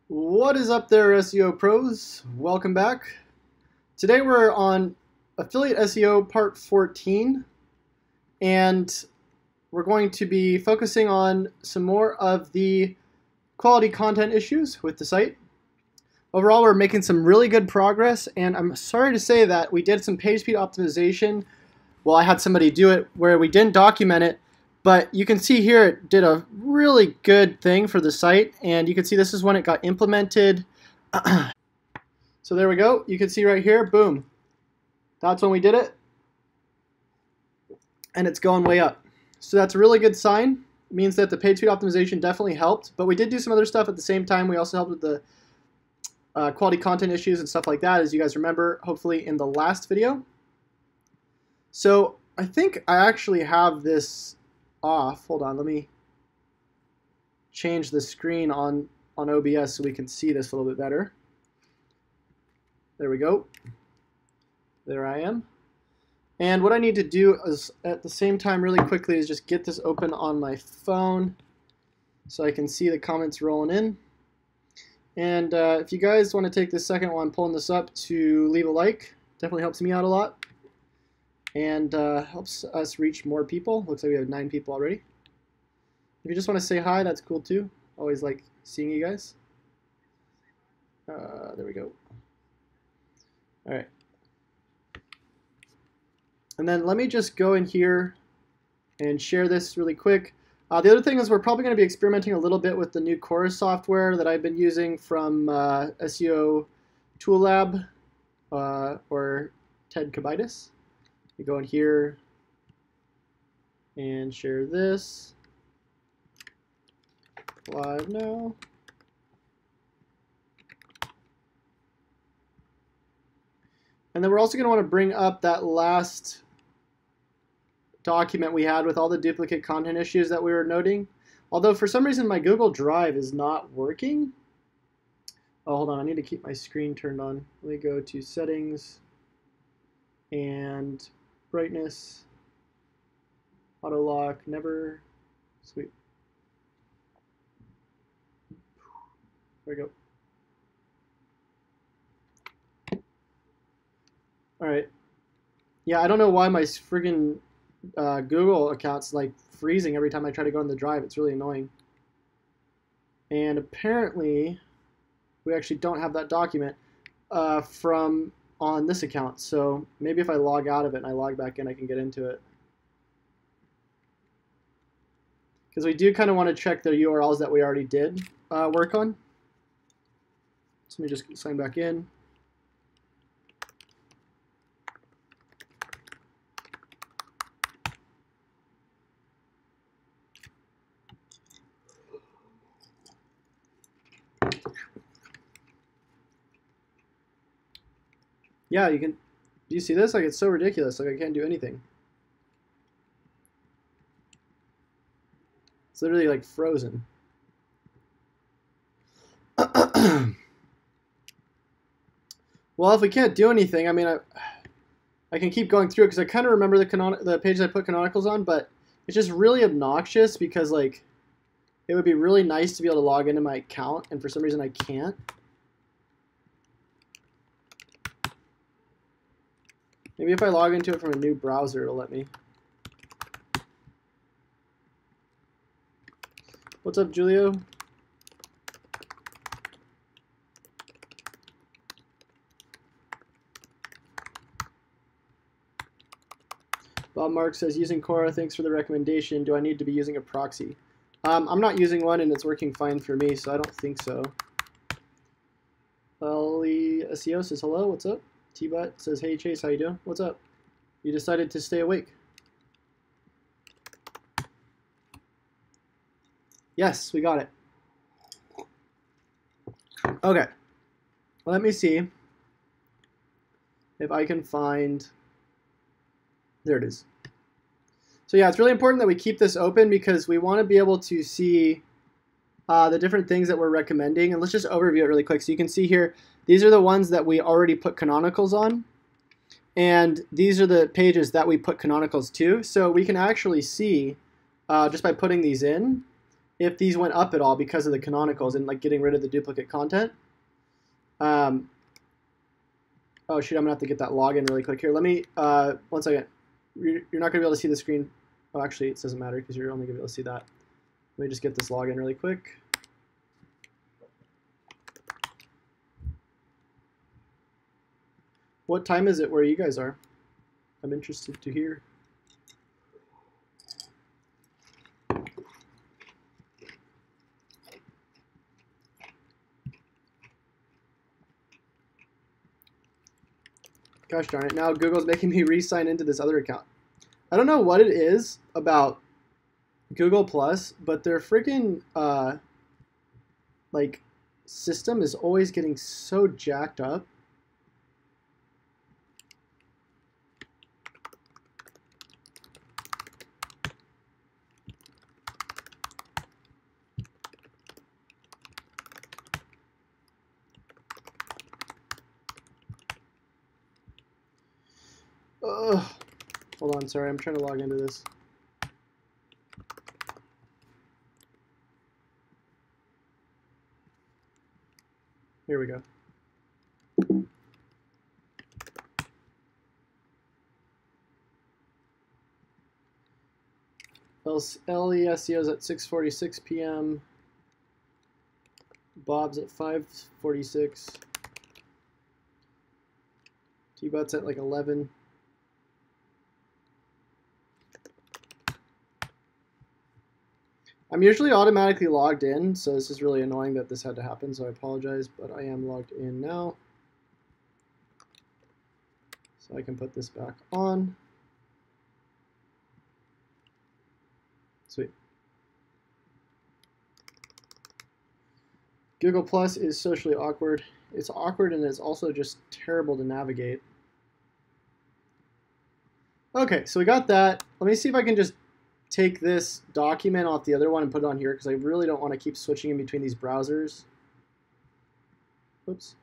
What is up there, SEO pros? Welcome back. Today we're on Affiliate SEO Part 14, and we're going to be focusing on some more of the quality content issues with the site. Overall, we're making some really good progress, and I'm sorry to say that we did some page speed optimization. Well, I had somebody do it where we didn't document it, but you can see here it did a really good thing for the site, and you can see this is when it got implemented. So there we go. You can see right here, boom. That's when we did it, and it's going way up. So that's a really good sign. It means that the page speed optimization definitely helped, but we did do some other stuff at the same time. We also helped with the quality content issues and stuff like that, as you guys remember, hopefully in the last video. So I think I actually have this off. Hold on, let me change the screen on OBS so we can see this a little bit better. There we go. There I am. And what I need to do is at the same time really quickly is just get this open on my phone so I can see the comments rolling in. And if you guys want to take this second while I'm pulling this up to leave a like, definitely helps me out a lot. And helps us reach more people. Looks like we have 9 people already. If you just want to say hi, that's cool too. Always like seeing you guys. There we go. All right. And then let me just go in here and share this really quick. The other thing is we're probably going to be experimenting a little bit with the new chorus software that I've been using from SEO Tool Lab or Ted Kabitis. You go in here and share this live now. And then we're also going to want to bring up that last document we had with all the duplicate content issues that we were noting. Although for some reason my Google Drive is not working. Oh, hold on, I need to keep my screen turned on. Let me go to settings and brightness, auto lock, never, sweet. There we go. All right. Yeah, I don't know why my friggin' Google account's like freezing every time I try to go on the drive. It's really annoying. And apparently, we actually don't have that document from on this account. So maybe if I log out of it and I log back in, I can get into it. Because we do kind of want to check the URLs that we already did work on. So let me just sign back in. Yeah, you can. Do you see this? Like, it's so ridiculous. Like, I can't do anything. It's literally like frozen. Well, if we can't do anything, I mean, I can keep going through it because I kind of remember the page I put canonicals on, but it's just really obnoxious because, like, it would be really nice to be able to log into my account, and for some reason I can't. Maybe if I log into it from a new browser, it'll let me. What's up, Julio? Bob Mark says, using Quora, thanks for the recommendation. Do I need to be using a proxy? I'm not using one, and it's working fine for me, so I don't think so. Ellie SEO says, hello, what's up? T-Butt says, hey Chase, how you doing? What's up? You decided to stay awake. Yes, we got it. Okay. Let me see if I can find... There it is. So yeah, it's really important that we keep this open because we want to be able to see the different things that we're recommending. And let's just overview it really quick. So you can see here, these are the ones that we already put canonicals on. And these are the pages that we put canonicals to. So we can actually see, just by putting these in, if these went up at all because of the canonicals and like getting rid of the duplicate content. Oh shoot, I'm gonna have to get that login really quick here. Let me, 1 second. You're not gonna be able to see the screen. Oh, actually, it doesn't matter because you're only gonna be able to see that. Let me just get this login really quick. What time is it where you guys are? I'm interested to hear. Gosh darn it, now Google's making me re-sign into this other account. I don't know what it is about Google Plus, but their freaking like system is always getting so jacked up. Ugh. Hold on, sorry, I'm trying to log into this. Here we go. LESEO's at 6:46 p.m. Bob's at 5:46. T-Bot's at like 11. I'm usually automatically logged in, so this is really annoying that this had to happen, so I apologize, but I am logged in now. So I can put this back on. Sweet. Google Plus is socially awkward. It's awkward and it's also just terrible to navigate. Okay, so we got that. Let me see if I can just take this document off the other one and put it on here because I really don't want to keep switching in between these browsers. Oops.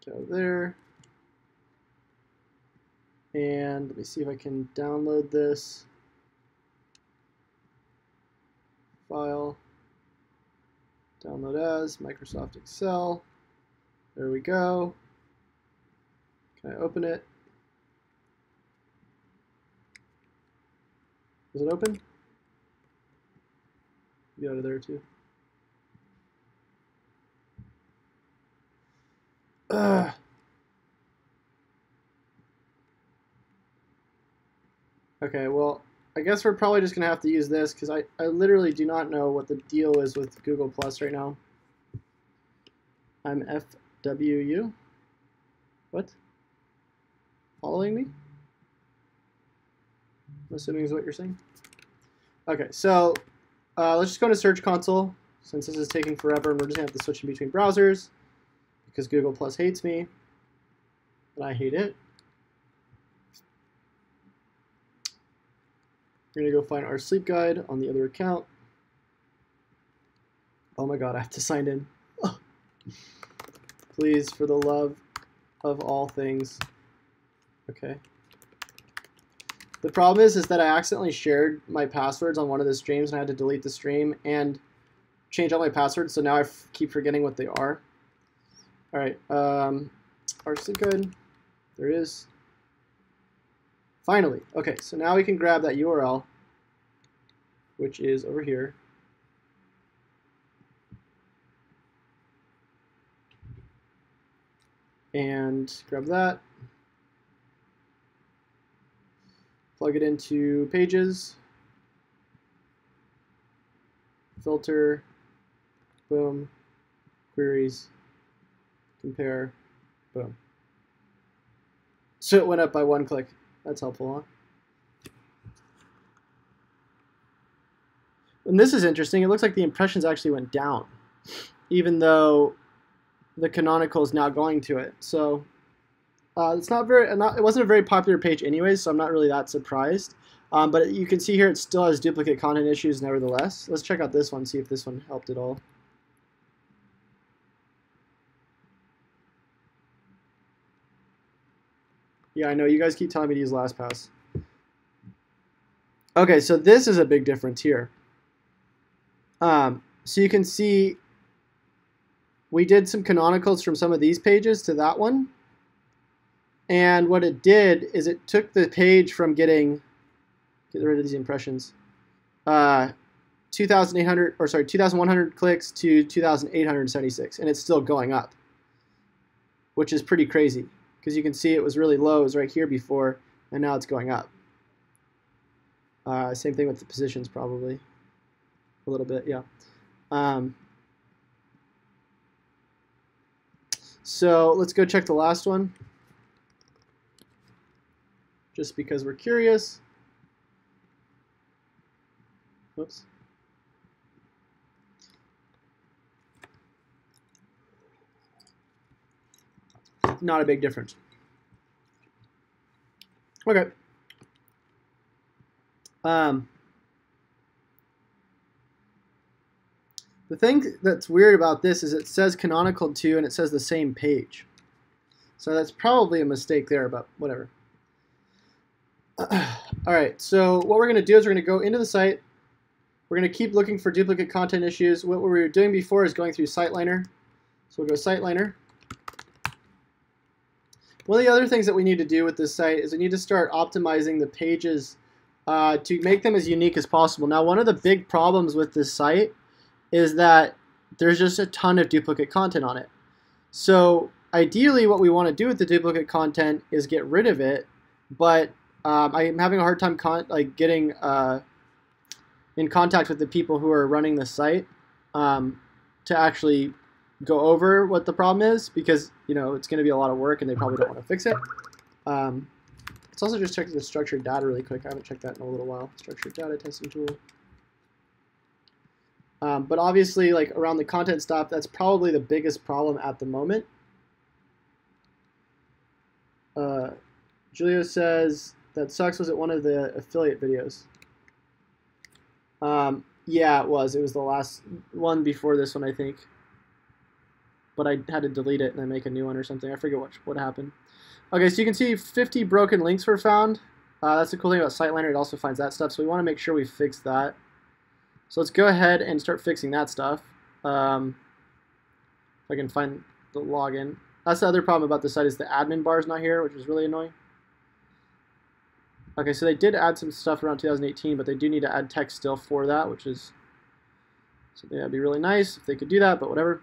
Go there. And let me see if I can download this file. Download as Microsoft Excel. There we go. Can I open it? Is it open? Get out of there too. Okay, well, I guess we're probably just going to have to use this because I literally do not know what the deal is with Google Plus right now. I'm FWU. What? Following me? I'm assuming is what you're saying. Okay, so let's just go to Search Console since this is taking forever and we're just going to have to switch in between browsers because Google Plus hates me and I hate it. We're going to go find our sleep guide on the other account. Oh my god, I have to sign in. Oh. Please, for the love of all things. Okay. The problem is that I accidentally shared my passwords on one of the streams and I had to delete the stream and change all my passwords, so now I keep forgetting what they are. Alright, our sleep guide. There it is. Finally. Okay, so now we can grab that URL, which is over here. And grab that. Plug it into Pages. Filter. Boom. Queries. Compare. Boom. So it went up by 1 click. That's helpful, huh? And this is interesting. It looks like the impressions actually went down, even though the canonical is now going to it. So it's not very, it wasn't a very popular page anyways, so I'm not really that surprised. But you can see here it still has duplicate content issues nevertheless. Let's check out this one, see if this one helped at all. Yeah, I know you guys keep telling me to use LastPass. Okay, so this is a big difference here. So you can see we did some canonicals from some of these pages to that one. And what it did is it took the page from get rid of these impressions, 2,100 clicks to 2,876, and it's still going up, which is pretty crazy because you can see it was really low. It was right here before, and now it's going up. Same thing with the positions, probably a little bit, yeah. So let's go check the last one, just because we're curious. Whoops. Not a big difference. Okay. The thing that's weird about this is it says canonical 2 and it says the same page. So that's probably a mistake there, but whatever. Alright, so what we're going to do is we're going to go into the site. We're going to keep looking for duplicate content issues. What we were doing before is going through SiteLiner. So we'll go SiteLiner. One of the other things that we need to do with this site is we need to start optimizing the pages to make them as unique as possible. Now, one of the big problems with this site is that there's just a ton of duplicate content on it. So ideally what we want to do with the duplicate content is get rid of it, but I'm having a hard time getting in contact with the people who are running the site to actually go over what the problem is, because it's going to be a lot of work and they probably don't want to fix it. Let's also just check the structured data really quick. I haven't checked that in a little while. Structured data testing tool. But obviously, like around the content stuff, that's probably the biggest problem at the moment. Julio says that sucks. Was it one of the affiliate videos? Yeah, it was. It was the last one before this one, I think. But I had to delete it and then make a new one or something. I forget what happened. Okay, so you can see 50 broken links were found. That's the cool thing about SiteLiner. It also finds that stuff, so we want to make sure we fix that. So let's go ahead and start fixing that stuff. If I can find the login. That's the other problem about the site, is the admin bar is not here, which is really annoying. Okay, so they did add some stuff around 2018, but they do need to add text still for that, which is something that would be really nice if they could do that, but whatever.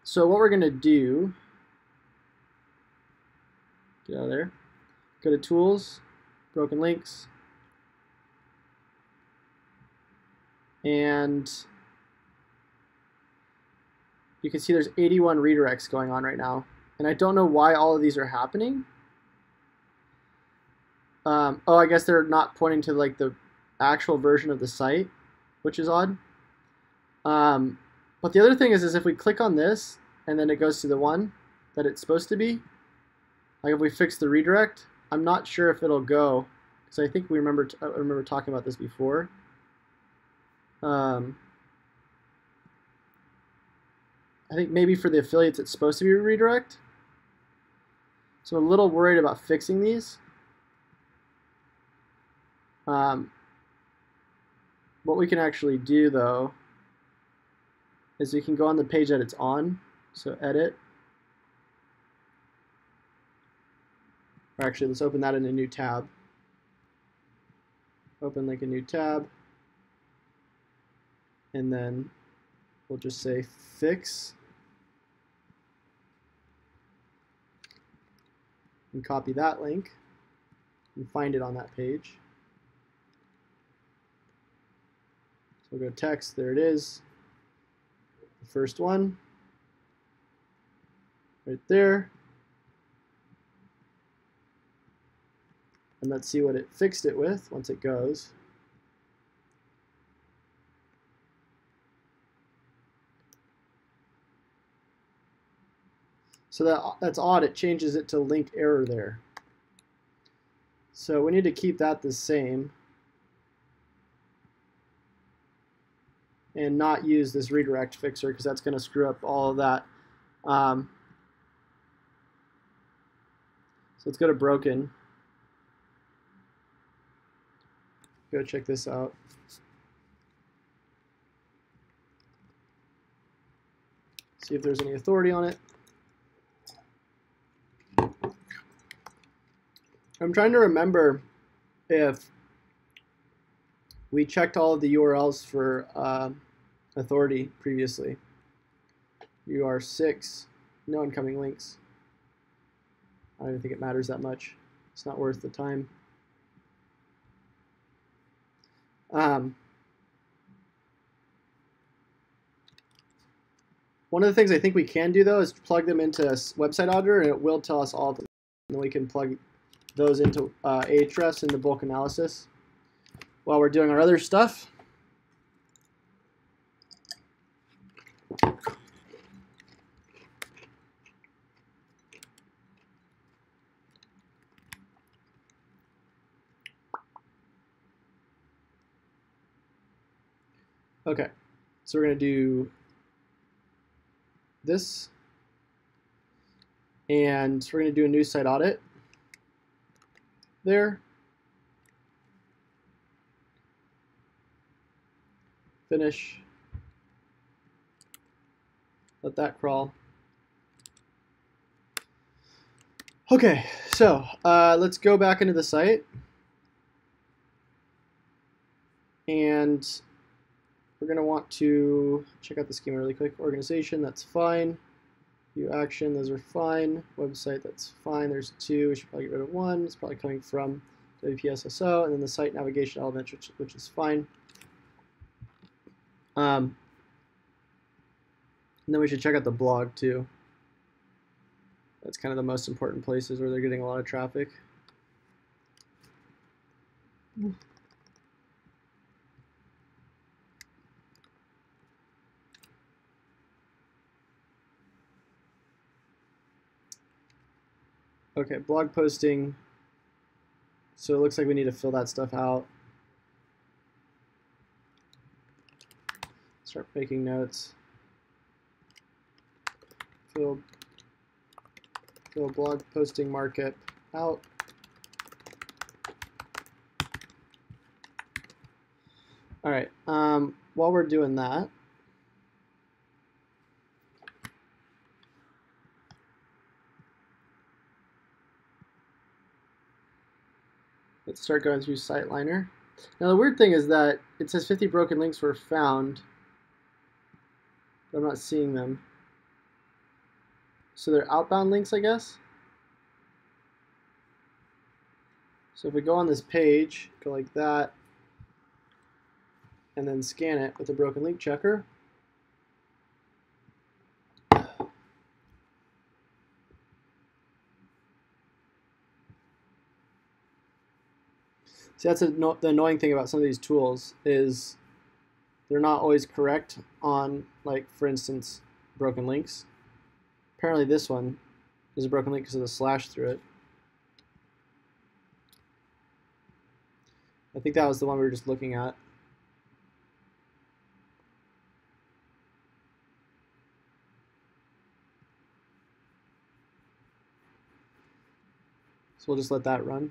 So what we're going to do, get out of there, go to Tools, Broken Links, and you can see there's 81 redirects going on right now. And I don't know why all of these are happening. Oh, I guess they're not pointing to like the actual version of the site, which is odd. But the other thing is if we click on this and then it goes to the one that it's supposed to be, like if we fix the redirect, I'm not sure if it'll go, because I think I remember talking about this before. I think maybe for the affiliates it's supposed to be a redirect. So I'm a little worried about fixing these. What we can actually do though is we can go on the page that it's on. So edit. Or actually, let's open that in a new tab. Open like a new tab. And then we'll just say fix. And copy that link and find it on that page. So we'll go text, there it is. The first one, right there. And let's see what it fixed it with once it goes. So that's odd, it changes it to link error there. So we need to keep that the same and not use this redirect fixer, because that's going to screw up all of that. So let's go to broken. Go check this out. See if there's any authority on it. I'm trying to remember if we checked all of the URLs for authority previously. UR6, no incoming links. I don't even think it matters that much. It's not worth the time. One of the things I think we can do, though, is plug them into a website auditor, and it will tell us all of them. And we can plug those into Ahrefs in the bulk analysis while we're doing our other stuff. Okay, so we're going to do this, and we're going to do a new site audit there. Finish. Let that crawl. Okay, so let's go back into the site, and we're going to want to check out the schema really quick. Organization, that's fine. View action, those are fine. Website, that's fine. There's 2. We should probably get rid of 1. It's probably coming from WPSSO, and then the site navigation element, which is fine. And then we should check out the blog too. That's kind of the most important places where they're getting a lot of traffic. Okay, blog posting. So it looks like we need to fill that stuff out. Start making notes. Fill blog posting markup out. All right. While we're doing that, let's start going through SiteLiner. Now the weird thing is that it says 50 broken links were found, but I'm not seeing them. So they're outbound links, I guess. So if we go on this page, go like that, and then scan it with a broken link checker. See, that's the annoying thing about some of these tools is they're not always correct on, like, for instance, broken links. Apparently this one is a broken link because of the slash through it. I think that was the one we were just looking at. So we'll just let that run.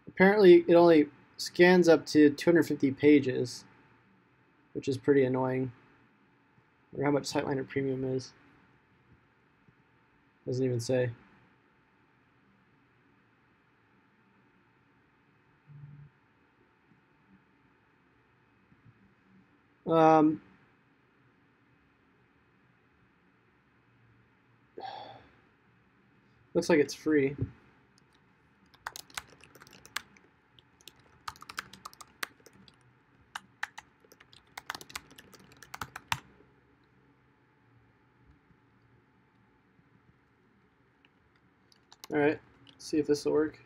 Apparently it only scans up to 250 pages, which is pretty annoying. I wonder how much SiteLiner Premium is. Doesn't even say. Looks like it's free. All right, see if this will work.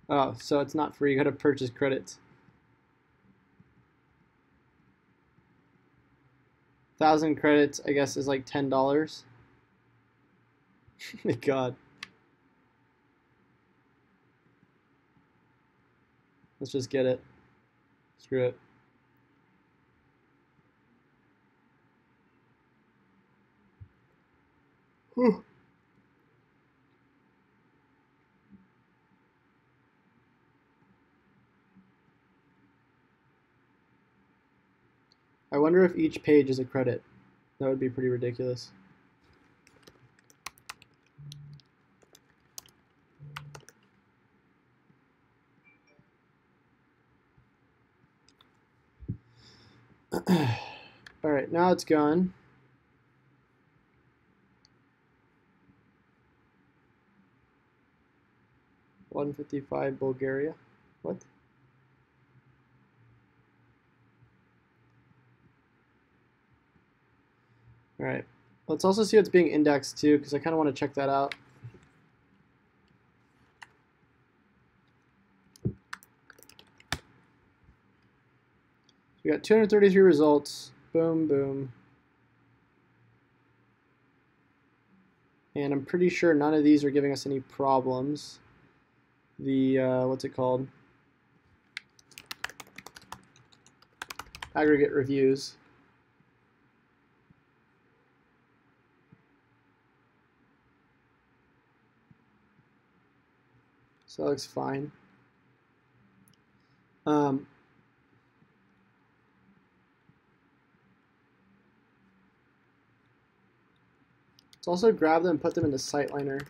Oh, so it's not free. You got to purchase credits. 1,000 credits, I guess, is like $10. My God. Let's just get it. Screw it. Whew. I wonder if each page is a credit. That would be pretty ridiculous. All right, now it's gone. $155 Bulgaria. What? All right. Let's also see what's being indexed too, because I kind of want to check that out. We got 233 results. Boom, boom. And I'm pretty sure none of these are giving us any problems. The, what's it called? Aggregate reviews. So that looks fine. Let's also grab them and put them in the SiteLiner.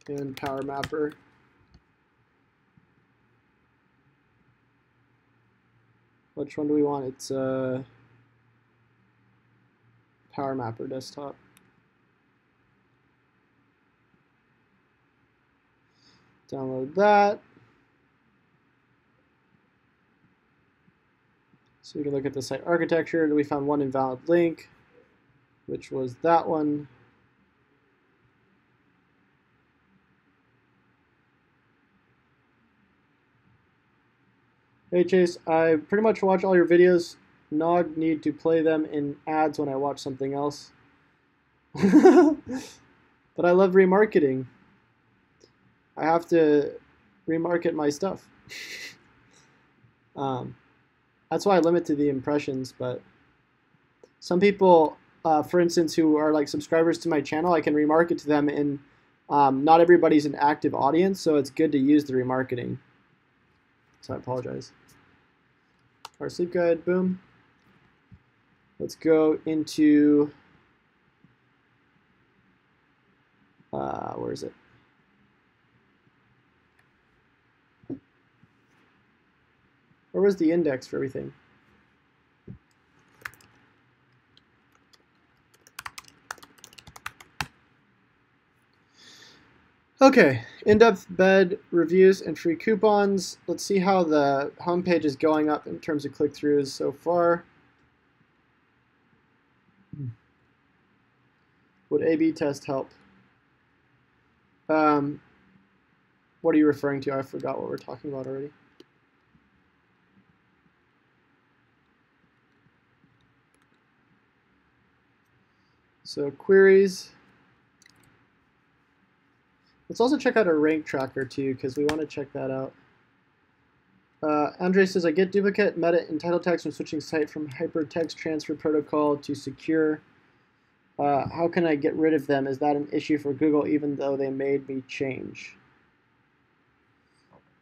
And Power Mapper. Which one do we want? It's Power Mapper desktop. Download that. So we can look at the site architecture. We found one invalid link, which was that one. Hey Chase, I pretty much watch all your videos. Nog need to play them in ads when I watch something else. But I love remarketing. I have to remarket my stuff. That's why I limit to the impressions, but some people, for instance, who are like subscribers to my channel, I can remarket to them, and not everybody's an active audience, so it's good to use the remarketing. So I apologize. Our sleep guide, boom. Let's go into, where is it? Where was the index for everything? Okay, in-depth bed reviews and free coupons. Let's see how the homepage is going up in terms of click-throughs so far. Would A/B test help? What are you referring to? I forgot what we're talking about already. So queries. Let's also check out our rank tracker too, because we want to check that out. Andre says, I get duplicate meta and title text when switching site from hypertext transfer protocol to secure. How can I get rid of them? Is that an issue for Google even though they made me change?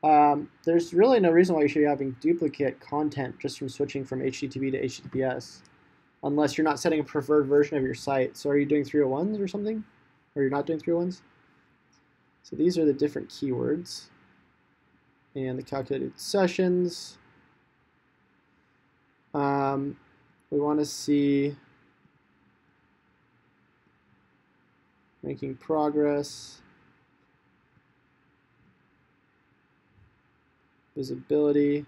There's really no reason why you should be having duplicate content just from switching from HTTP to HTTPS, unless you're not setting a preferred version of your site. So are you doing 301s or something? Or you're not doing 301s? So these are the different keywords and the calculated sessions. We want to see ranking progress, visibility.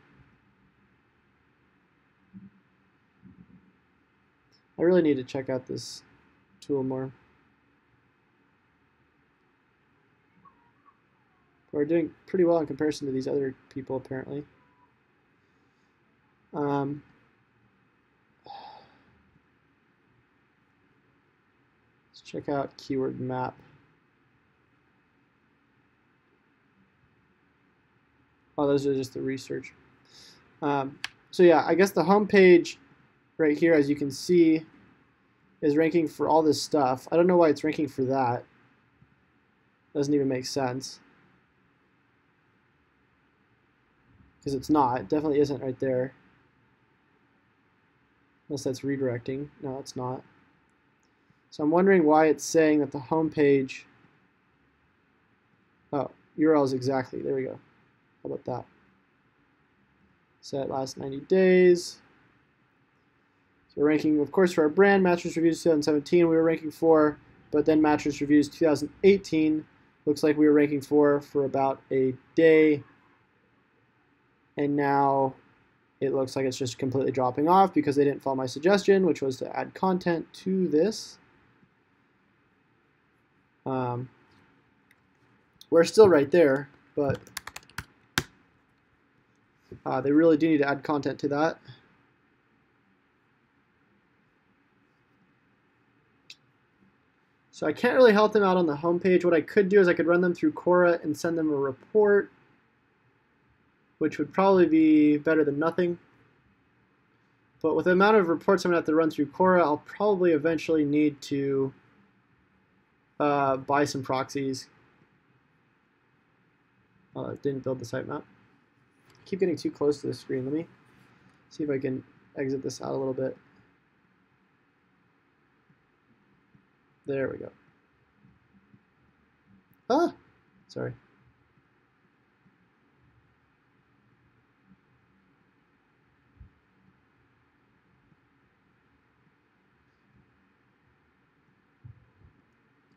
I really need to check out this tool more. We're doing pretty well in comparison to these other people, apparently. Let's check out keyword map. Oh, those are just the research. So yeah, I guess the home page right here, as you can see, is ranking for all this stuff. I don't know why it's ranking for that. Doesn't even make sense. Because it's not. It definitely isn't right there. Unless that's redirecting. No, it's not. So I'm wondering why it's saying that the home page... Oh, URLs exactly. There we go. How about that? Set last 90 days. So we're ranking, of course, for our brand, Mattress Reviews 2017, we were ranking for, but then Mattress Reviews 2018 looks like we were ranking for about a day. And now it looks like it's just completely dropping off because they didn't follow my suggestion, which was to add content to this. We're still right there, but they really do need to add content to that. So I can't really help them out on the homepage. What I could do is I could run them through Quora and send them a report, which would probably be better than nothing. But with the amount of reports I'm going to have to run through Quora, I'll probably eventually need to buy some proxies. It didn't build the sitemap. I keep getting too close to the screen. Let me see if I can exit this out a little bit. There we go. Ah, sorry.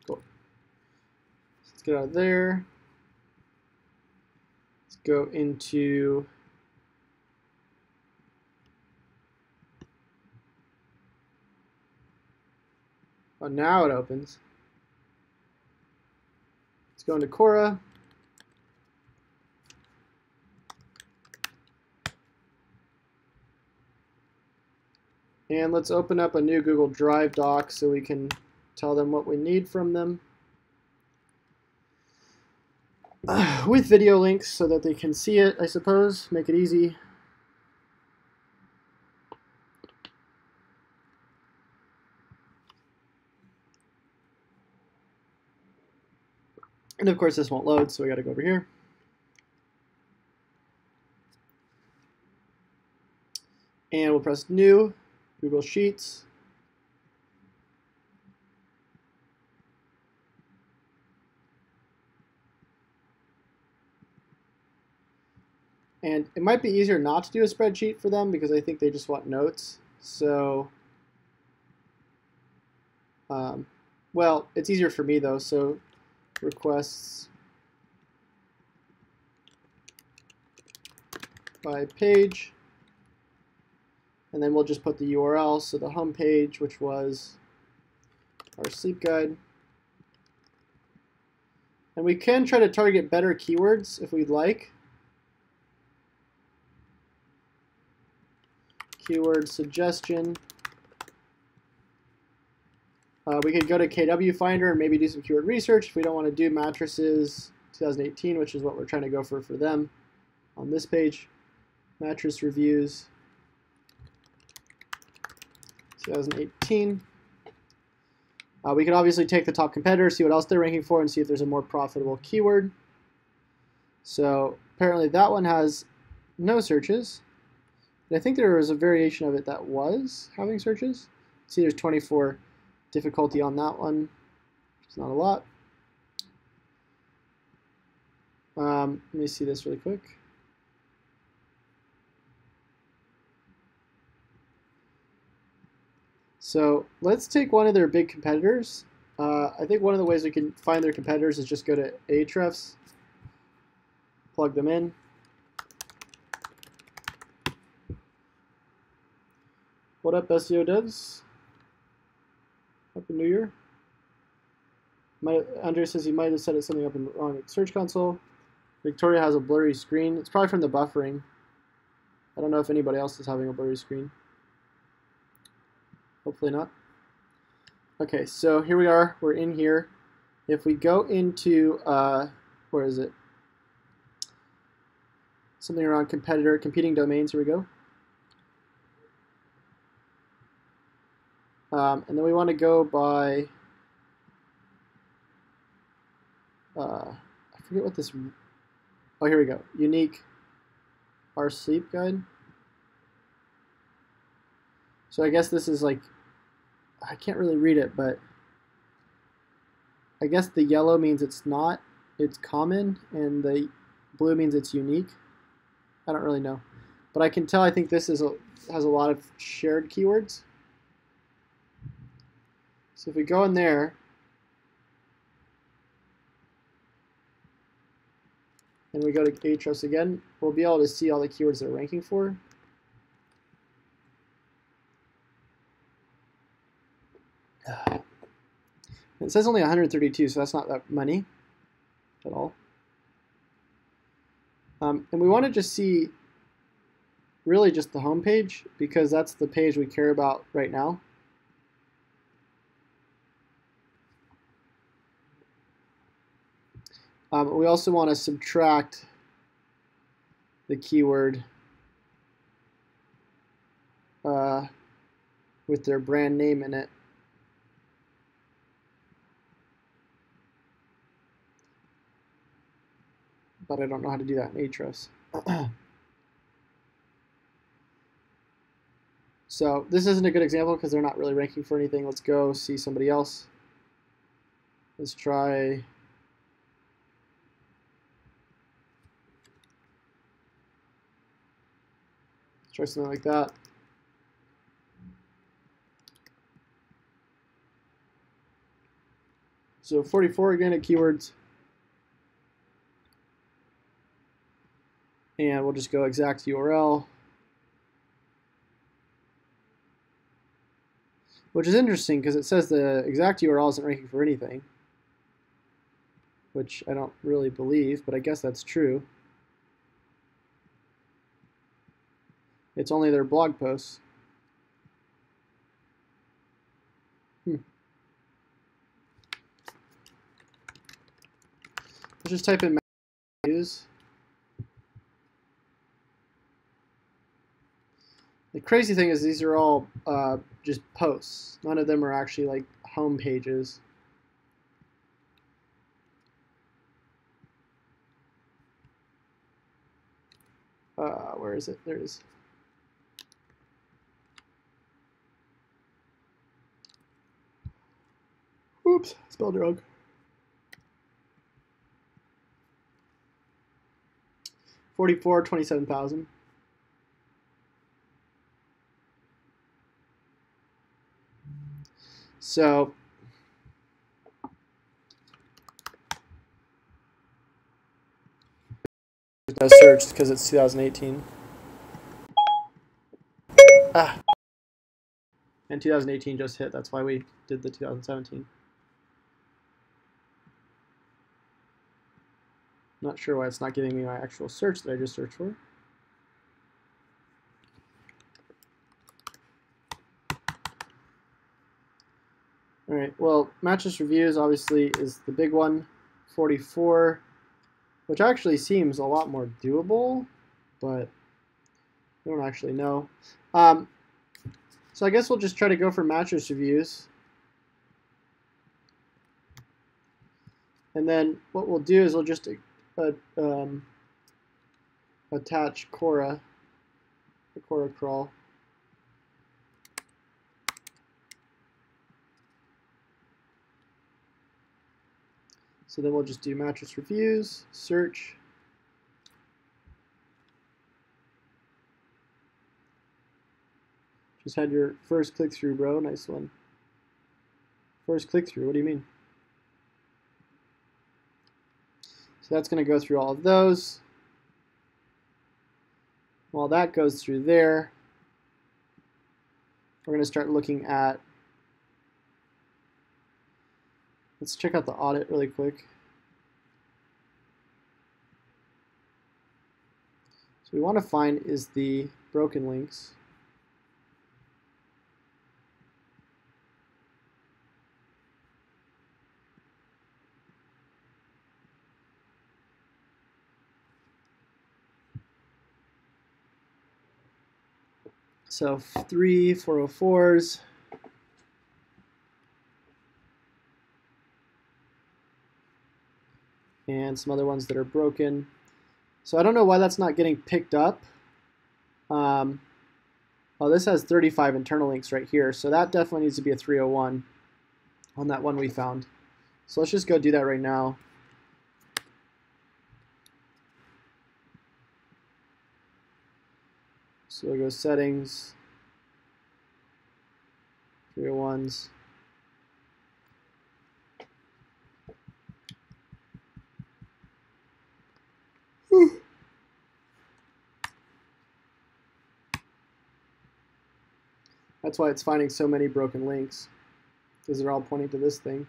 Cool. Let's get out of there. Let's go into oh, now it opens. Let's go into Quora. And let's open up a new Google Drive doc so we can tell them what we need from them. With video links so that they can see it, I suppose. Make it easy. And of course this won't load, so we got to go over here. And we'll press New, Google Sheets. And it might be easier not to do a spreadsheet for them because I think they just want notes. So, well, it's easier for me though. So requests by page. And then we'll just put the URL. So the home page, which was our sleep guide. And we can try to target better keywords if we'd like. Keyword suggestion. We could go to KW Finder and maybe do some keyword research if we don't want to do mattresses 2018, which is what we're trying to go for them on this page. Mattress reviews 2018. We can obviously take the top competitor, see what else they're ranking for, and see if there's a more profitable keyword. So apparently that one has no searches. I think there was a variation of it that was having searches. See, there's 24 difficulty on that one. It's not a lot. Let me see this really quick. So let's take one of their big competitors. I think one of the ways we can find their competitors is just go to Ahrefs, plug them in. What up, SEO devs? Happy New Year. Andre says he might have set something up in wrong at Search Console. Victoria has a blurry screen. It's probably from the buffering. I don't know if anybody else is having a blurry screen. Hopefully not. Okay, so here we are. We're in here. If we go into, where is it? Something around competing domains. Here we go. And then we want to go by, I forget what this, oh, here we go. Unique our sleep guide. So I guess this is like, I can't really read it, but I guess the yellow means it's not, it's common, and the blue means it's unique. I don't really know. But I can tell I think this has a lot of shared keywords. So if we go in there, and we go to Ahrefs again, we'll be able to see all the keywords they're ranking for. It says only 132, so that's not that many at all. And we want to just see really just the home page, because that's the page we care about right now. We also want to subtract the keyword with their brand name in it. But I don't know how to do that in Ahrefs. So this isn't a good example because they're not really ranking for anything. Let's go see somebody else. Let's try something like that. So 44 organic keywords. And we'll just go exact URL. Which is interesting because it says the exact URL isn't ranking for anything. Which I don't really believe, but I guess that's true. It's only their blog posts. Let's just type in use. The crazy thing is these are all just posts. None of them are actually like home pages. Where is it? There it is. Oops, spelled wrong. $44,000, $27,000. So it does search because it's 2018. And 2018 just hit. That's why we did the 2017. Not sure why it's not giving me my actual search that I just searched for. All right, well, mattress reviews obviously is the big one, 44, which actually seems a lot more doable, but we don't actually know. So I guess we'll just try to go for mattress reviews. And then what we'll do is we'll just attach Quora, the Quora crawl. So then we'll just do mattress reviews, search. Just had your first click-through, bro. Nice one. First click-through, what do you mean? So that's going to go through all of those. While that goes through there, we're going to start looking at, let's check out the audit really quick. we want to find is the broken links. So 3 404s. And some other ones that are broken. So I don't know why that's not getting picked up. Oh, this has 35 internal links right here. So that definitely needs to be a 301 on that one we found. So let's just go do that right now. So we'll go settings, 301s. That's why it's finding so many broken links, because they're all pointing to this thing.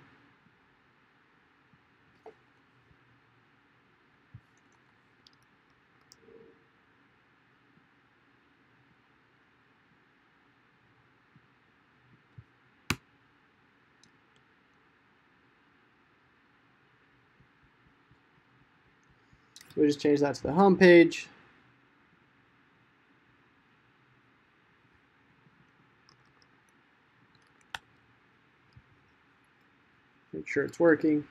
So we just change that to the home page. Make sure it's working.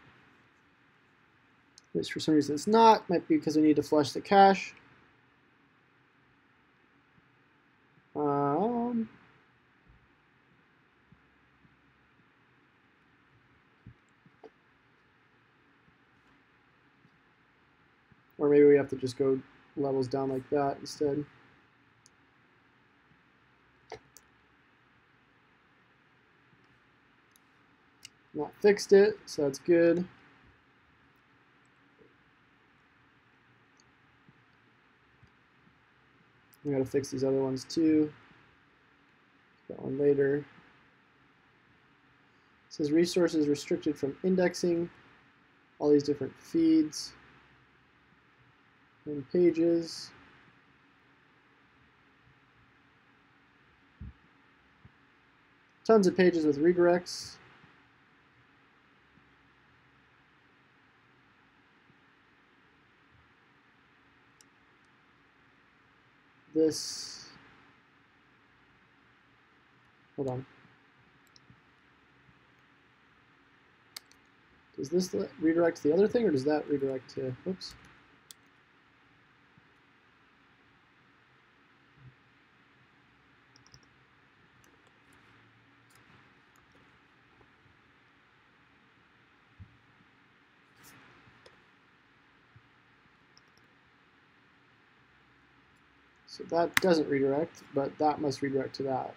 Which for some reason it's not. Might be because we need to flush the cache. Or maybe we have to just go levels down like that instead. Not fixed it, so that's good. We gotta fix these other ones too. That one later. It says resources restricted from indexing. All these different feeds and pages. Tons of pages with redirects. This, hold on. Does this redirect to the other thing, or does that redirect to, whoops. So that doesn't redirect, but that must redirect to that.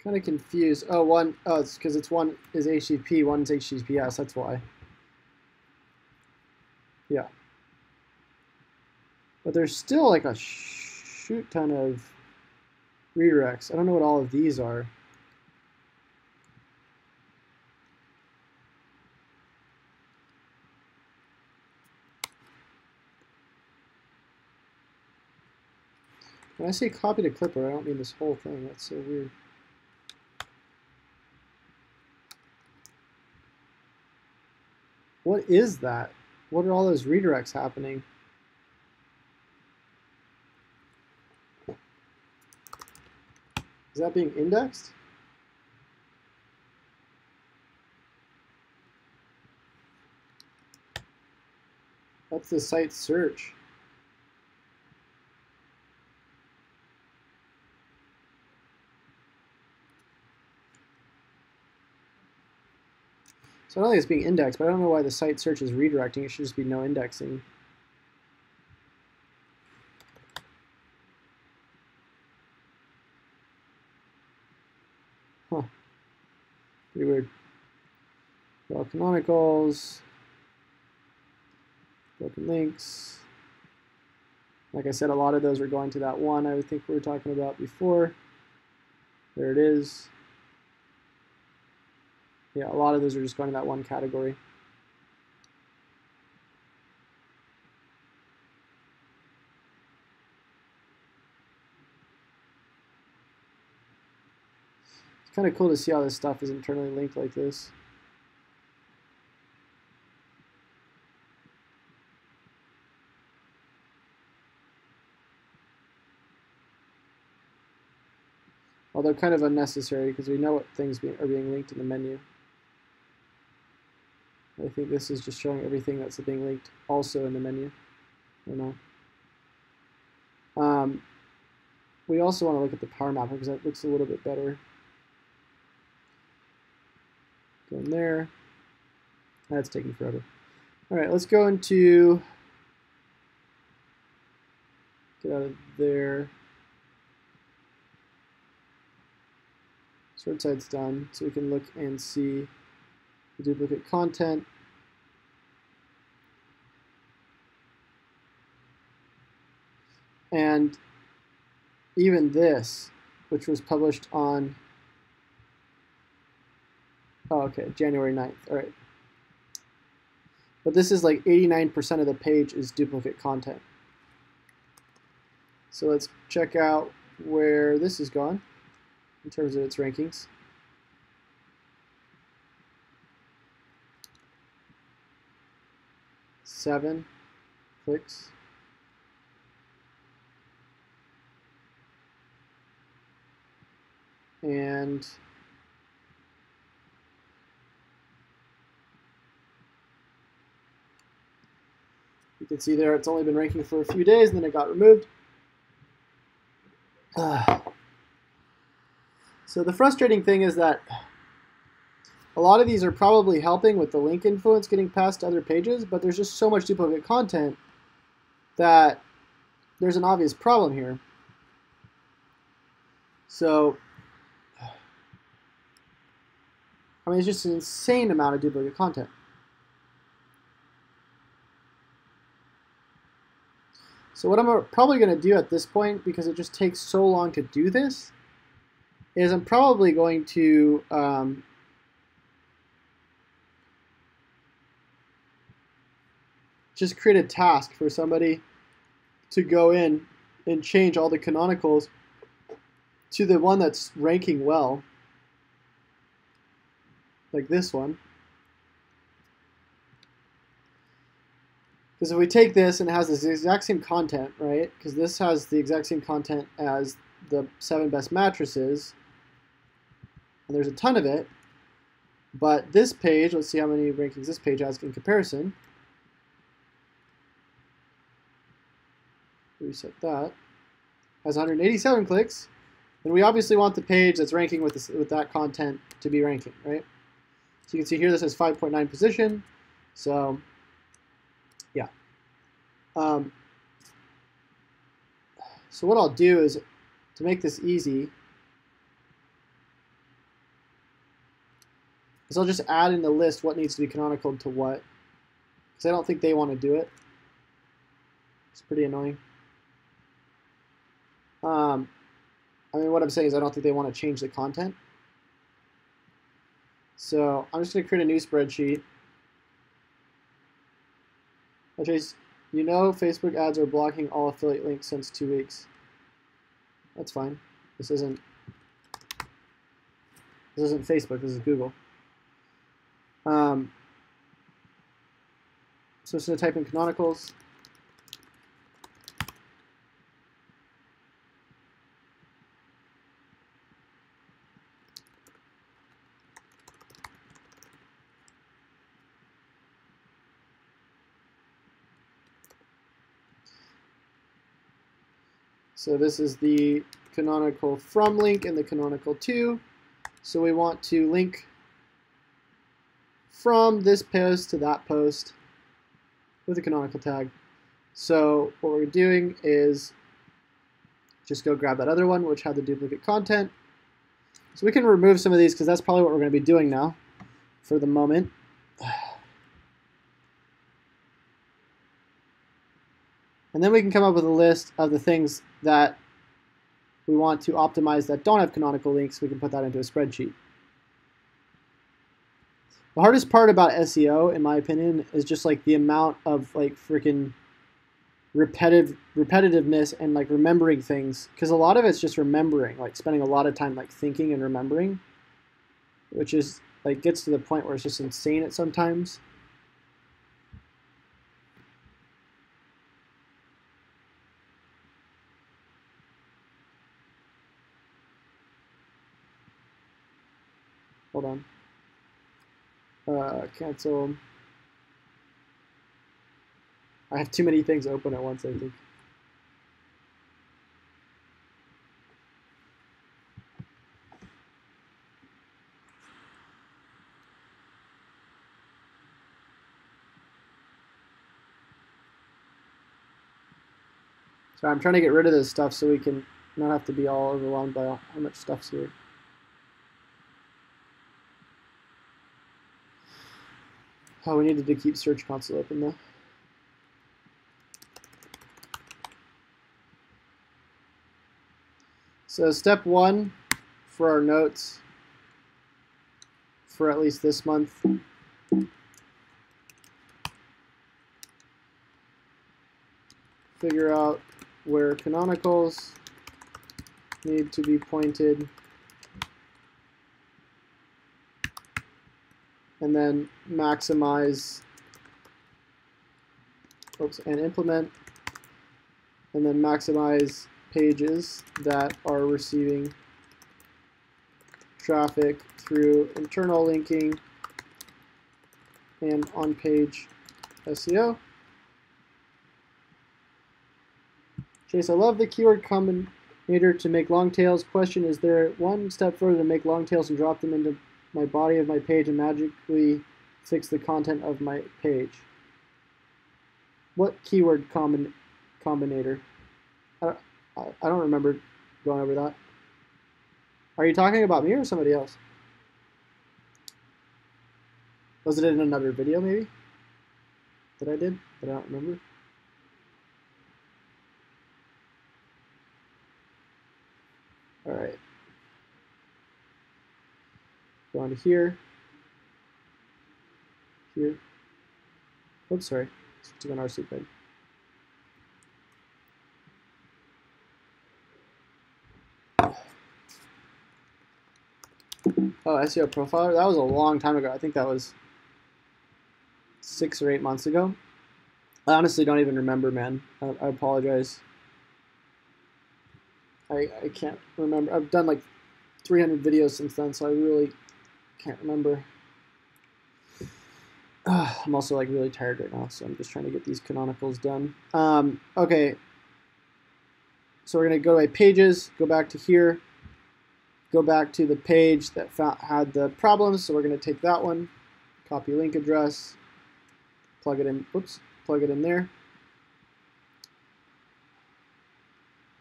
Kind of confused. Oh, it's because one is HTTP, one's HTTPS, that's why. Yeah. But there's still like a shoot ton of redirects. I don't know what all of these are. When I say copy to clipper, I don't mean this whole thing. That's so weird. What is that? What are all those redirects happening? Is that being indexed? That's the site search. So I don't think it's being indexed, but I don't know why the site search is redirecting. It should just be no indexing. Huh. Pretty weird. Well, canonicals, broken links. Like I said, a lot of those are going to that one I would think we were talking about before. There it is. Yeah, a lot of those are just going to that one category. It's kind of cool to see how this stuff is internally linked like this. Although kind of unnecessary because we know what things are being linked in the menu. I think this is just showing everything that's being linked also in the menu. I don't know. We also want to look at the power mapper because that looks a little bit better. Go in there. That's taking forever. All right, let's go into, get out of there. Sort side's done, so we can look and see the duplicate content. And even this, which was published on, oh, okay, January 9th, all right. But this is like 89% of the page is duplicate content. So let's check out where this is gone in terms of its rankings. Seven clicks. And you can see there it's only been ranking for a few days and then it got removed. So the frustrating thing is that a lot of these are probably helping with the link influence getting passed to other pages, but there's just so much duplicate content that there's an obvious problem here. So, I mean, it's just an insane amount of duplicate content. So what I'm probably going to do at this point, because it just takes so long to do this, is I'm probably going to just create a task for somebody to go in and change all the canonicals to the one that's ranking well, like this one. Because if we take this and it has this exact same content, right? Because this has the exact same content as the 7 best mattresses, and there's a ton of it, but this page, let's see how many rankings this page has in comparison. Reset that. Has 187 clicks, and we obviously want the page that's ranking with that content to be ranking, right? So you can see here this has 5.9 position, so yeah. So what I'll do is, to make this easy, is I'll just add in the list what needs to be canonical to what, because I don't think they want to do it. It's pretty annoying. I mean, what I'm saying is I don't think they want to change the content. So I'm just going to create a new spreadsheet. Chase, you know Facebook ads are blocking all affiliate links since 2 weeks. That's fine. This isn't Facebook, this is Google. So just going to type in canonicals. So this is the canonical from link and the canonical to. So we want to link from this post to that post with a canonical tag. So what we're doing is just go grab that other one, which had the duplicate content. So we can remove some of these because that's probably what we're going to be doing now for the moment. And then we can come up with a list of the things that we want to optimize that don't have canonical links, we can put that into a spreadsheet. The hardest part about SEO, in my opinion, is just like the amount of like freaking repetitiveness and like remembering things, because a lot of it's just remembering, like spending a lot of time like thinking and remembering, which is like gets to the point where it's just insane at sometimes. Hold on. Cancel. I have too many things open at once, I think. So I'm trying to get rid of this stuff so we can not have to be all overwhelmed by how much stuff's here. Oh, we needed to keep Search Console open though. So step 1 for our notes for at least this month. Figure out where canonicals need to be pointed, and then maximize, and implement, and then maximize pages that are receiving traffic through internal linking and on-page SEO. Chase, I love the keyword combinator to make long tails. Question, is there one step further to make long tails and drop them into my body of my page and magically fix the content of my page? What keyword combinator? I don't remember going over that. Are you talking about me or somebody else? Was it in another video maybe that I did that I don't remember? All right. Go on to here. Here. Oops, sorry. To an RC page. Oh, SEO profiler. That was a long time ago. I think that was 6 or 8 months ago. I honestly don't even remember, man. I apologize. I can't remember. I've done like 300 videos since then, so I really can't remember. I'm also like really tired right now, so I'm just trying to get these canonicals done. Okay. So we're going to go to pages, go back to here, go back to the page that had the problems. So we're going to take that one, copy link address, plug it in. Oops, plug it in there.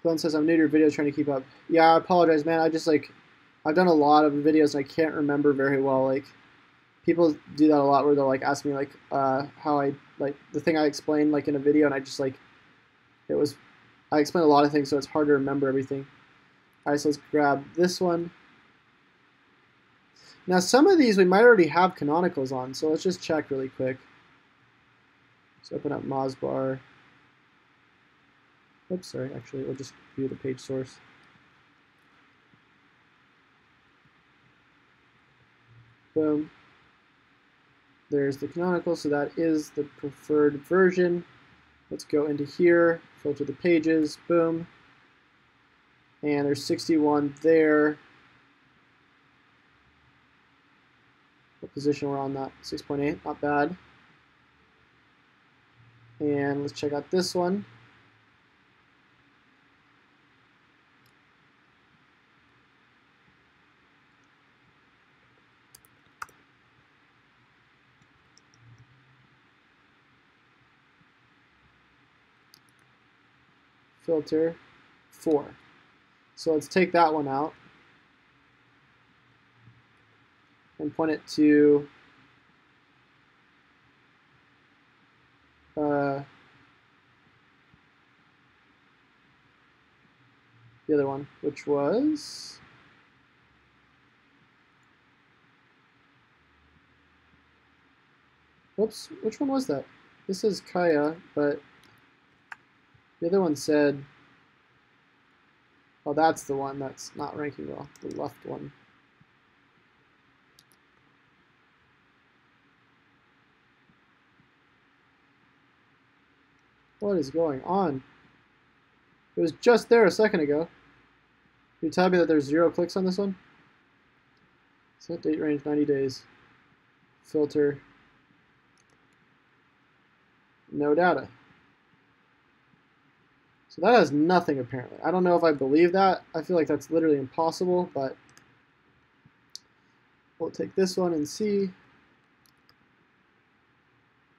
Glenn says, I'm new to your video, trying to keep up. Yeah, I apologize, man. I just like, I've done a lot of videos and I can't remember very well. Like, people do that a lot where they'll like ask me like how I, like the thing I explained like in a video, and I just like, I explained a lot of things, so it's hard to remember everything. All right, so let's grab this one. Now some of these we might already have canonicals on, so let's just check really quick. So open up Mozbar. Oops, sorry, actually we'll just view the page source. Boom. There's the canonical, so that is the preferred version. Let's go into here, filter the pages, boom. And there's 61 there. What position we're on that? 6.8, not bad. And let's check out this one. Filter 4. So let's take that one out and point it to the other one, which was... Whoops, which one was that? This is Kaya, but the other one said... Oh, that's the one that's not ranking well, the left one. What is going on? It was just there a second ago. Can you tell me that there's 0 clicks on this one? Set date range 90 days. Filter. No data. So that has nothing apparently. I don't know if I believe that. I feel like that's literally impossible, but we'll take this one and see.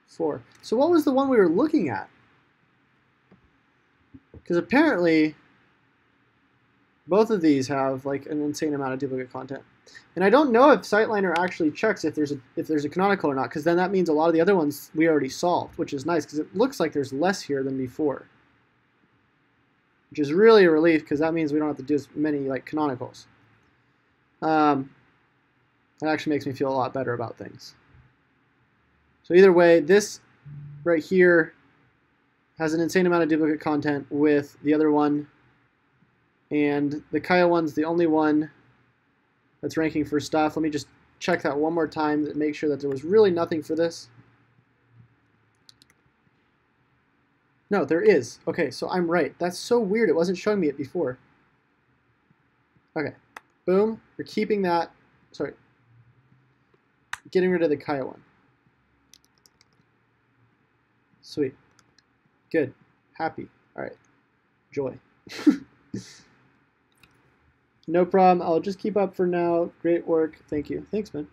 4. So what was the one we were looking at? Because apparently both of these have like an insane amount of duplicate content. And I don't know if SiteLiner actually checks if there's a canonical or not, because then that means a lot of the other ones we already solved, which is nice because it looks like there's less here than before. Which is really a relief because that means we don't have to do as many like canonicals. It actually makes me feel a lot better about things. So either way, this right here has an insane amount of duplicate content with the other one, and the Kaya one's the only one that's ranking for stuff. Let me just check that one more time to make sure that there was really nothing for this. No, there is. Okay, so I'm right. That's so weird. It wasn't showing me it before. Okay, boom. We're keeping that. Sorry. Getting rid of the Kaya one. Sweet. Good. Happy. All right. Joy. No problem. I'll just keep up for now. Great work. Thank you. Thanks, man.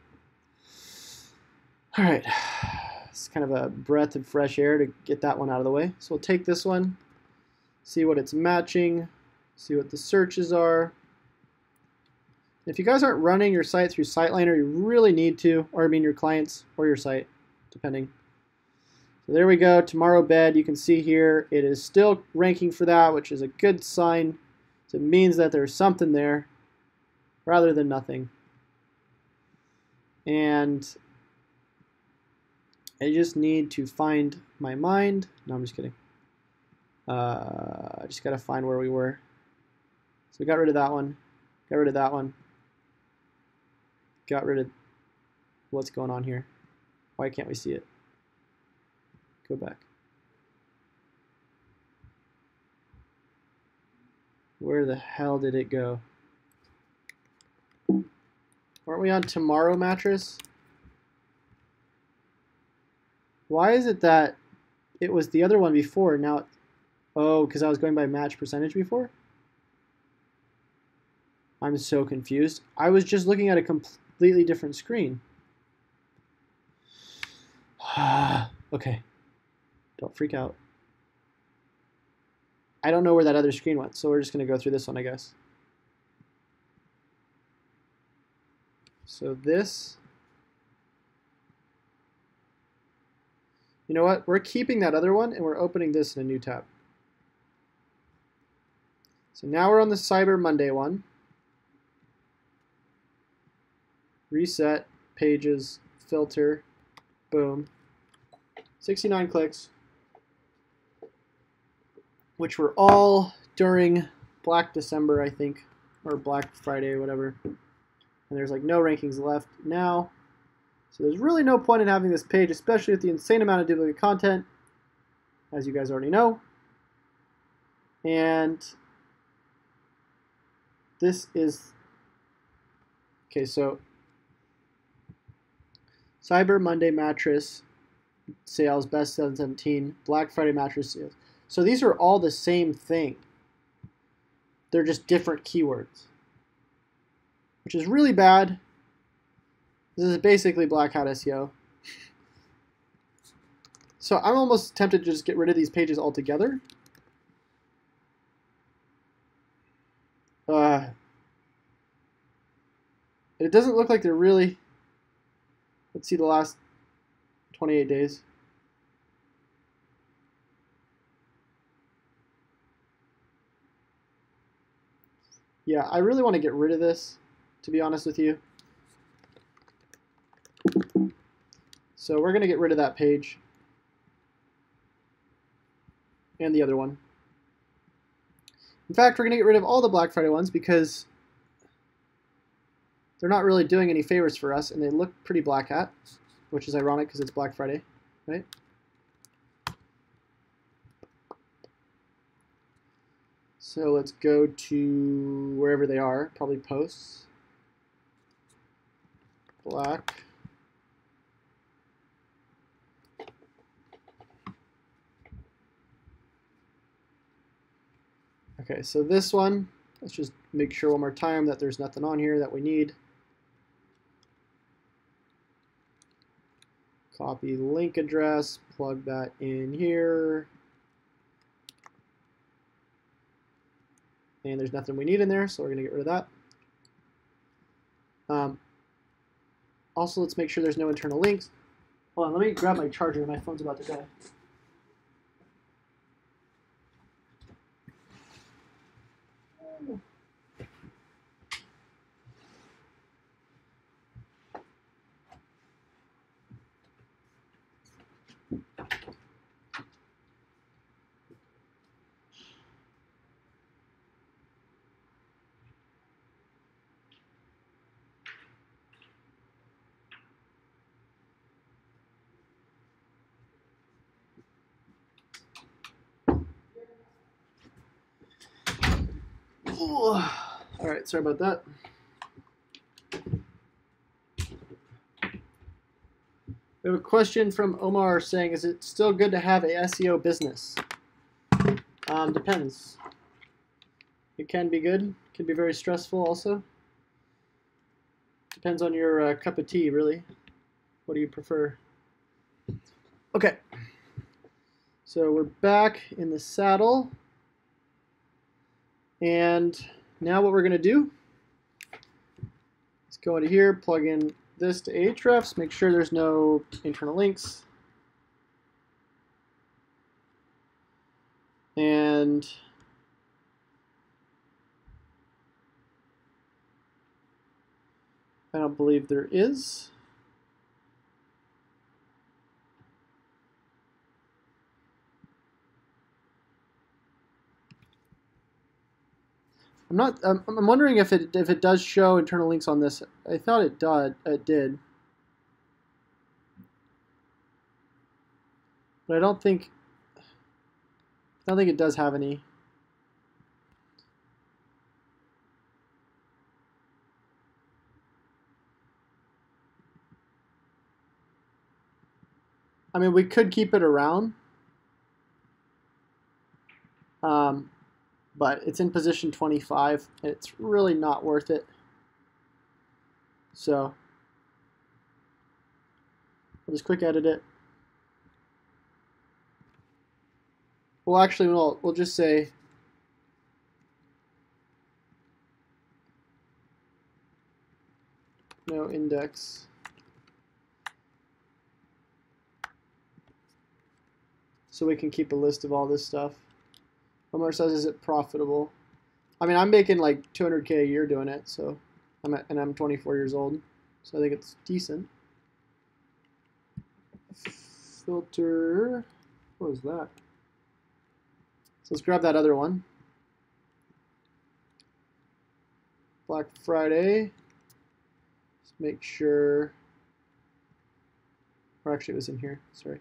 All right. It's kind of a breath of fresh air to get that one out of the way. So we'll take this one, see what it's matching, see what the searches are. If you guys aren't running your site through SiteLiner, you really need to, or I mean your clients or your site, depending. So there we go, tomorrow bed. You can see here it is still ranking for that, which is a good sign. So it means that there's something there rather than nothing. And I just need to find my mind. No, I'm just kidding. I just got to find where we were. So we got rid of that one. Got rid of that one. Got rid of what's going on here. Why can't we see it? Go back. Where the hell did it go? Aren't we on tomorrow mattress? Why is it that it was the other one before? Now, oh, because I was going by match percentage before? I'm so confused. I was just looking at a completely different screen. Okay. Don't freak out. I don't know where that other screen went, so we're just going to go through this one, I guess. So this... You know what? We're keeping that other one, and we're opening this in a new tab. So now we're on the Cyber Monday one. Reset, pages, filter, boom. 69 clicks, which were all during Black December, I think, or Black Friday, whatever. And there's like no rankings left now. So there's really no point in having this page, especially with the insane amount of duplicate content, as you guys already know. And this is, okay, so Cyber Monday mattress sales, best 2017, Black Friday mattress sales. So these are all the same thing. They're just different keywords, which is really bad. This is basically black hat SEO. So I'm almost tempted to just get rid of these pages altogether. It doesn't look like they're really... Let's see the last 28 days. Yeah, I really want to get rid of this, to be honest with you. So we're going to get rid of that page. And the other one. In fact, we're going to get rid of all the Black Friday ones because they're not really doing any favors for us, and they look pretty black hat, which is ironic because it's Black Friday, right? So let's go to wherever they are, probably posts. Black. Okay, so this one, let's just make sure one more time that there's nothing on here that we need. Copy link address, plug that in here. And there's nothing we need in there, so we're going to get rid of that. Also, let's make sure there's no internal links. Hold on, let me grab my charger. My phone's about to die. All right, sorry about that. We have a question from Omar saying, is it still good to have a SEO business? Depends. It can be good. It can be very stressful also. Depends on your cup of tea, really. What do you prefer? Okay. So we're back in the saddle. And now what we're going to do is go into here, plug in this to Ahrefs, make sure there's no internal links. And I don't believe there is. I'm wondering if it does show internal links on this. I thought it did. But I don't think it does have any. I mean, we could keep it around. But it's in position 25, and it's really not worth it. So I'll just quick edit it. Well, actually, we'll just say no index. So we can keep a list of all this stuff. Omar says, is it profitable? I mean, I'm making like 200K a year doing it, so I'm 24 years old, so I think it's decent. Filter, what was that? So let's grab that other one. Black Friday. Let's make sure, or actually it was in here, sorry.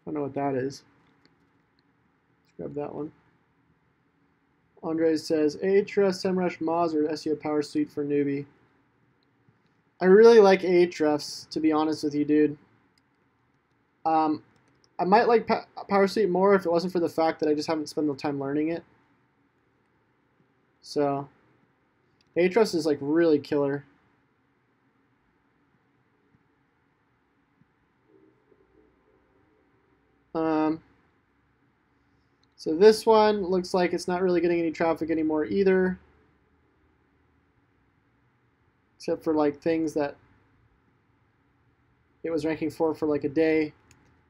I don't know what that is. Let's grab that one. Andre says, Ahrefs, SEMrush, Moz, or SEO Power Suite for newbie. I really like Ahrefs, to be honest with you, dude. I might like Power Suite more if it wasn't for the fact that I just haven't spent the time learning it. So, Ahrefs is like really killer. So this one looks like it's not really getting any traffic anymore either. Except for like things that it was ranking for like a day.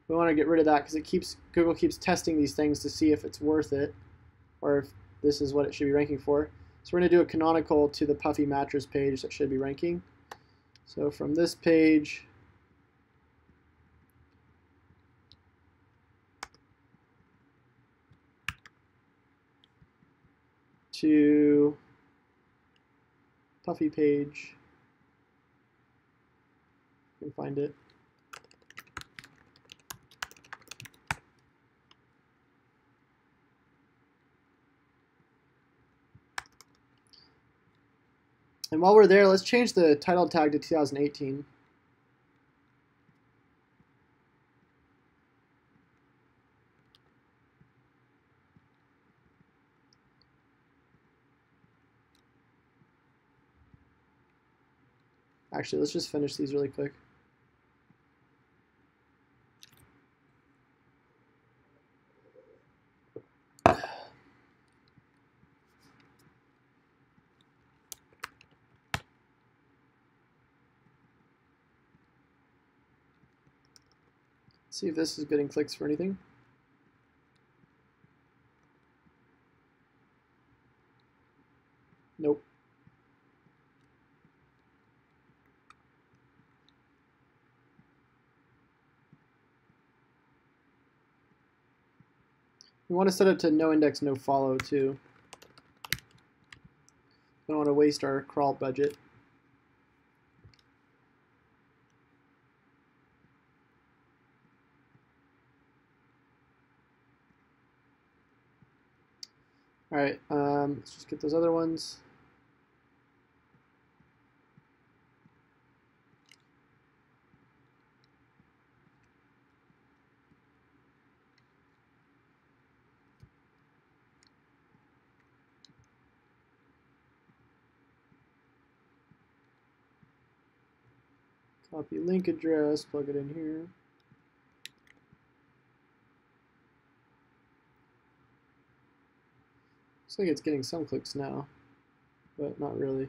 We want to get rid of that because Google keeps testing these things to see if it's worth it or if this is what it should be ranking for. So we're going to do a canonical to the puffy mattress page that should be ranking. So from this page to puffy page, you can find it. And while we're there, let's change the title tag to 2018. Actually, let's just finish these really quick. See if this is getting clicks for anything. Nope. We want to set it to no index, no follow too. We don't want to waste our crawl budget. All right, let's just get those other ones. Copy link address, plug it in here. Looks like it's getting some clicks now, but not really.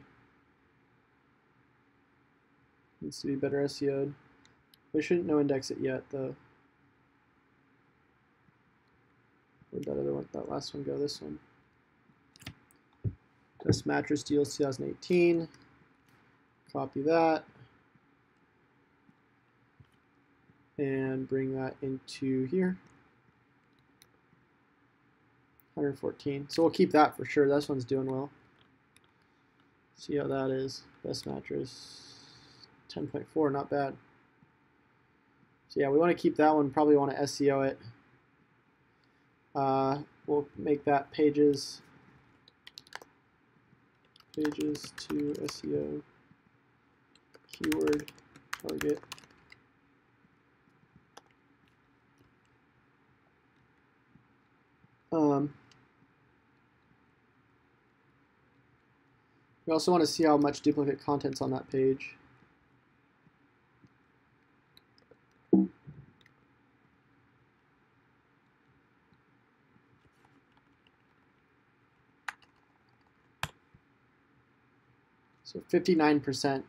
Needs to be better SEO'd. We shouldn't no index it yet, though. Where'd that other one, that last one go? This one. Best mattress deals 2018. Copy that. And bring that into here. 114. So we'll keep that for sure. This one's doing well. See how that is. Best mattress 10.4, not bad. So yeah, we want to keep that one. Probably want to SEO it. We'll make that pages to SEO keyword target. We also want to see how much duplicate content's on that page. So 59%.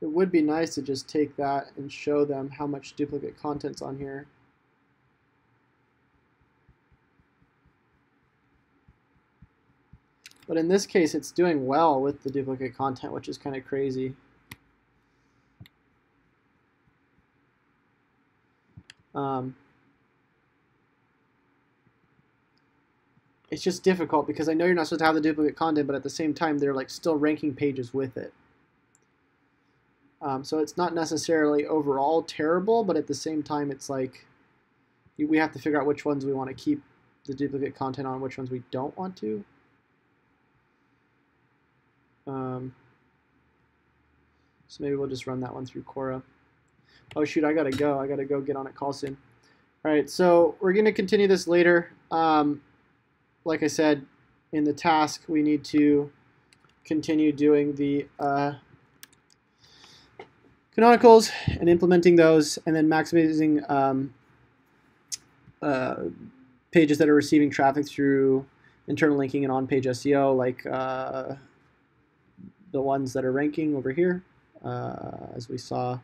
It would be nice to just take that and show them how much duplicate content's on here. But in this case, it's doing well with the duplicate content, which is kind of crazy. It's just difficult because I know you're not supposed to have the duplicate content, but at the same time, they're like still ranking pages with it. So it's not necessarily overall terrible, but at the same time, it's like we have to figure out which ones we want to keep the duplicate content on, which ones we don't want to. So maybe we'll just run that one through Quora. Oh shoot, I gotta go. I gotta go get on a call soon. All right, so we're gonna continue this later. Like I said, in the task, we need to continue doing the canonicals and implementing those, and then maximizing pages that are receiving traffic through internal linking and on-page SEO, like the ones that are ranking over here, as we saw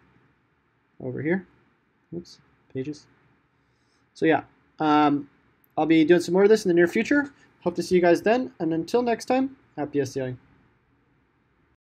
over here. Oops, pages. So yeah, I'll be doing some more of this in the near future. Hope to see you guys then, and until next time, happy SEOing.